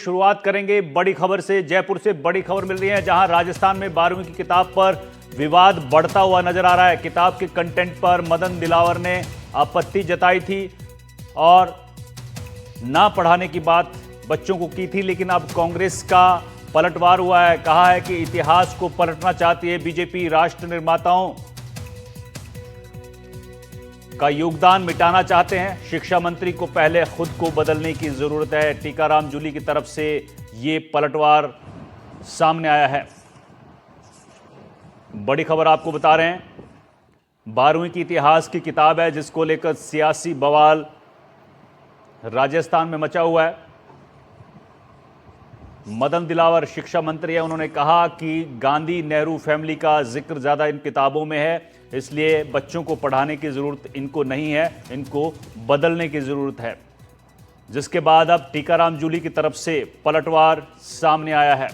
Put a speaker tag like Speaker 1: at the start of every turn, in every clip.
Speaker 1: शुरुआत करेंगे बड़ी खबर से। जयपुर से बड़ी खबर मिल रही है, जहां राजस्थान में 12वीं की किताब पर विवाद बढ़ता हुआ नजर आ रहा है। किताब के कंटेंट पर मदन दिलावर ने आपत्ति जताई थी और ना पढ़ाने की बात बच्चों को की थी, लेकिन अब कांग्रेस का पलटवार हुआ है। कहा है कि इतिहास को पलटना चाहती है बीजेपी, राष्ट्र निर्माताओं का योगदान मिटाना चाहते हैं। शिक्षा मंत्री को पहले खुद को बदलने की जरूरत है। टीकाराम जूली की तरफ से यह पलटवार सामने आया है। बड़ी खबर आपको बता रहे हैं, 12वीं की इतिहास की किताब है जिसको लेकर सियासी बवाल राजस्थान में मचा हुआ है। मदन दिलावर शिक्षा मंत्री है, उन्होंने कहा कि गांधी नेहरू फैमिली का जिक्र ज्यादा इन किताबों में है, इसलिए बच्चों को पढ़ाने की जरूरत इनको नहीं है, इनको बदलने की जरूरत है। जिसके बाद अब टीकाराम जूली की तरफ से पलटवार सामने आया है।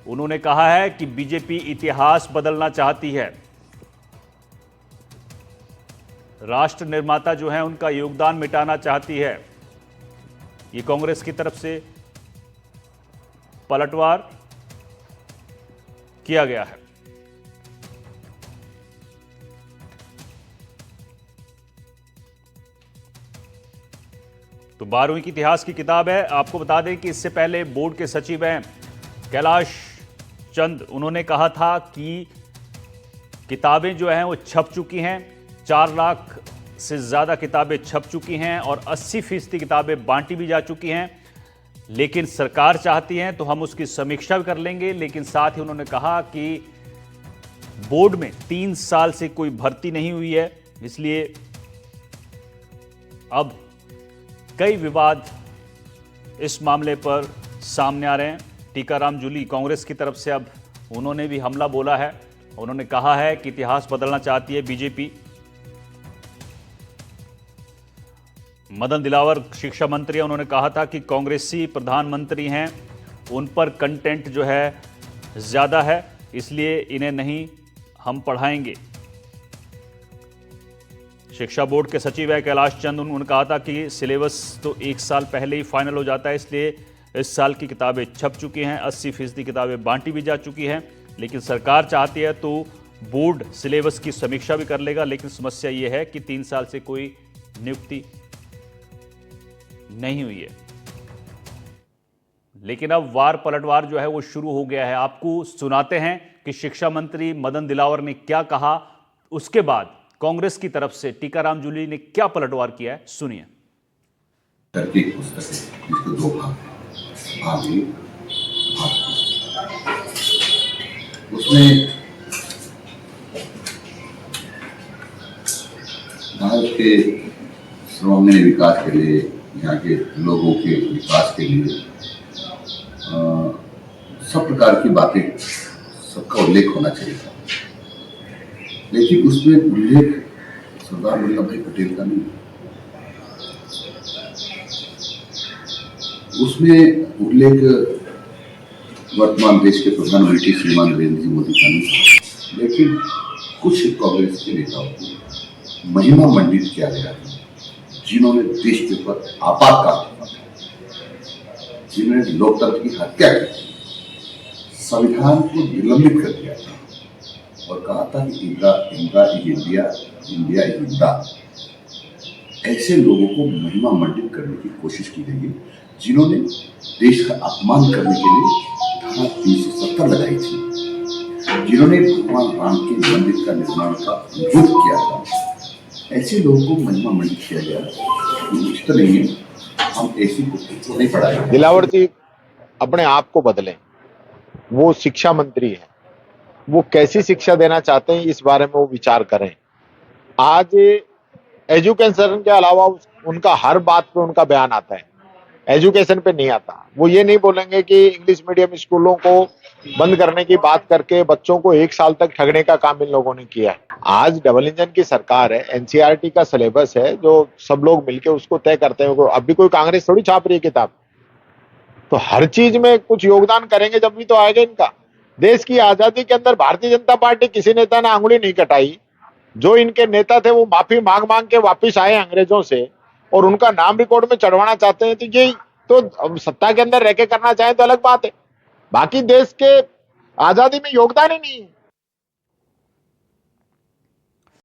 Speaker 1: उन्होंने कहा है कि बीजेपी इतिहास बदलना चाहती है, राष्ट्र निर्माता जो हैं उनका योगदान मिटाना चाहती है। ये कांग्रेस की तरफ से पलटवार किया गया है। तो 12वीं की इतिहास की किताब है। आपको बता दें कि इससे पहले बोर्ड के सचिव हैं कैलाश चंद, उन्होंने कहा था कि किताबें जो हैं वो छप चुकी हैं, 4 लाख से ज़्यादा किताबें छप चुकी हैं और 80% किताबें बांटी भी जा चुकी हैं। लेकिन सरकार चाहती है तो हम उसकी समीक्षा भी कर लेंगे। लेकिन साथ ही उन्होंने कहा कि बोर्ड में 3 साल से कोई भर्ती नहीं हुई है, इसलिए अब कई विवाद इस मामले पर सामने आ रहे हैं। टीकाराम जूली कांग्रेस की तरफ से अब उन्होंने भी हमला बोला है। उन्होंने कहा है कि इतिहास बदलना चाहती है बीजेपी। मदन दिलावर शिक्षा मंत्री हैं, उन्होंने कहा था कि कांग्रेसी प्रधानमंत्री हैं, उन पर कंटेंट जो है ज़्यादा है, इसलिए इन्हें नहीं हम पढ़ाएंगे। शिक्षा बोर्ड के सचिव है कैलाश चंद, उन्होंने कहा था कि सिलेबस तो 1 साल पहले ही फाइनल हो जाता है, इसलिए इस साल की किताबें छप चुकी हैं, 80% किताबें बांटी भी जा चुकी हैं। लेकिन सरकार चाहती है तो बोर्ड सिलेबस की समीक्षा भी कर लेगा। लेकिन समस्या ये है कि 3 साल से कोई नियुक्ति नहीं हुई है। लेकिन अब वार पलटवार जो है वो शुरू हो गया है। आपको सुनाते हैं कि शिक्षा मंत्री मदन दिलावर ने क्या कहा, उसके बाद कांग्रेस की तरफ से टीकाराम जूली ने क्या पलटवार किया है, सुनिए।
Speaker 2: दो भाग उसमें भारत के सर्वांगीण विकास के लिए, यहाँ के लोगों के विकास के लिए सब प्रकार की बातें, सबका उल्लेख होना चाहिए था। लेकिन उसमें उल्लेख सरदार वल्लभ भाई पटेल का नहीं, उसमें उल्लेख वर्तमान देश के प्रधानमंत्री श्रीमान नरेंद्र जी मोदी का नहीं। लेकिन कुछ कांग्रेस के नेताओं को महिमा मंडित किया गया था, जिन्होंने देश के ऊपर आपातकाल, जिन्होंने लोकतंत्र की हत्या की, संविधान को निलंबित कर दिया था और कहा था कि इंडिया इंडिया इंडिया। ऐसे लोगों को महिमा मंडित करने की कोशिश की गई है, जिन्होंने देश का अपमान करने के लिए धारा 370 लगाई थी, जिन्होंने भगवान राम के मंदिर का निर्माण का विरोध किया था। ऐसे लोगों को महिमा मंडित किया गया, उचित नहीं है। हम ऐसी को नहीं पढ़ाएंगे।
Speaker 3: दिलावर जी अपने आप को बदलें, वो शिक्षा मंत्री है, वो कैसी शिक्षा देना चाहते हैं इस बारे में वो विचार करें। आज एजुकेशन के अलावा उनका हर बात पे उनका बयान आता है, एजुकेशन पे नहीं आता। वो ये नहीं बोलेंगे कि इंग्लिश मीडियम स्कूलों को बंद करने की बात करके बच्चों को 1 साल तक ठगने का काम इन लोगों ने किया है। आज डबल इंजन की सरकार है, एनसीईआरटी का सिलेबस है जो सब लोग मिलके उसको तय करते हैं। अभी कोई कांग्रेस थोड़ी छाप रही है किताब, तो हर चीज में कुछ योगदान करेंगे जब भी तो आएगा इनका। देश की आजादी के अंदर भारतीय जनता पार्टी किसी नेता ने आंगुली नहीं कटाई। जो इनके नेता थे वो माफी मांग मांग के वापिस आए अंग्रेजों से और उनका नाम रिकॉर्ड में चढ़वाना चाहते हैं, तो ये तो अब सत्ता के अंदर रह के करना चाहें तो अलग बात है, बाकी देश के आजादी में योगदान ही नहीं है।